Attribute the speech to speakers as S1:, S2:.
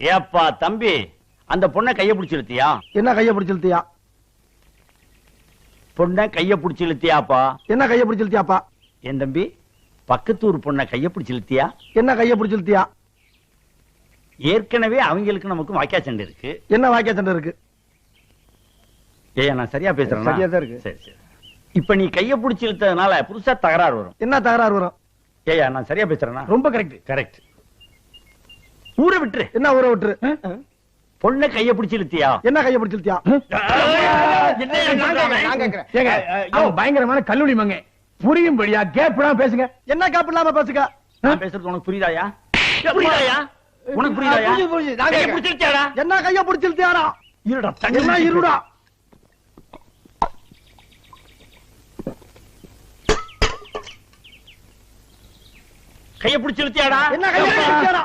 S1: ஏப்பா தம்பி, அந்த பொண்ணை கைய பிடிச்சு இழுத்தியா?
S2: என்ன கைய பிடிச்சு இழுத்தியா?
S1: பொண்ணை கைய பிடிச்சு இழுத்தியாப்பா?
S2: என்ன கைய பிடிச்சு இழுத்தியாப்பா?
S1: என் தம்பி, பக்கத்தூர் பொண்ணை கைய பிடிச்சு இழுத்தியா?
S2: என்ன கைய பிடிச்சு இழுத்தியா?
S1: ஏற்கனவே அவங்களுக்கு நமக்கு வாக்கியா சண்டை இருக்கு.
S2: என்ன வாக்கியா சண்டை இருக்கு?
S1: ஏய், நான் சரியா பேசுறேன்?
S2: சரியா தான் இருக்கு.
S1: சரி சரி. இப்ப நீ கைய பிடிச்சு இழுத்ததுனால புதுசா தகராறு வரும்.
S2: என்ன தகராறு வரும்?
S1: ஏயா, நான் சரியா பேசுறேனா?
S2: ரொம்ப கரெக்ட்.
S1: கரெக்ட். ஊரை விட்டுரு.
S2: என்ன ஊரை விட்டுரு?
S1: பொண்ணை கைய பிடிச்சு இழுத்தியா?
S2: என்ன கைய பிடிச்சு இழுத்தியா?
S3: பயங்கரமான கல்லூரி மங்க புரியும்படியா கேப்லாம் பேசுங்க.
S2: என்ன கேப் இல்லாம பேசுங்க.
S1: நான் பேசுறது உனக்கு புரியுதாயா? புரியுதாயா? உனக்கு புரியுதாயா? கைய பிடிச்சு இழுத்தியாடா?
S2: என்ன கைய பிடிச்சு இழுத்தியாடா?
S1: இருடா,
S2: என்ன இருடா?
S1: கைய பிடிச்சு இழுத்தியாடா?
S2: என்ன கைய பிடிச்சு இழுத்தியாடா?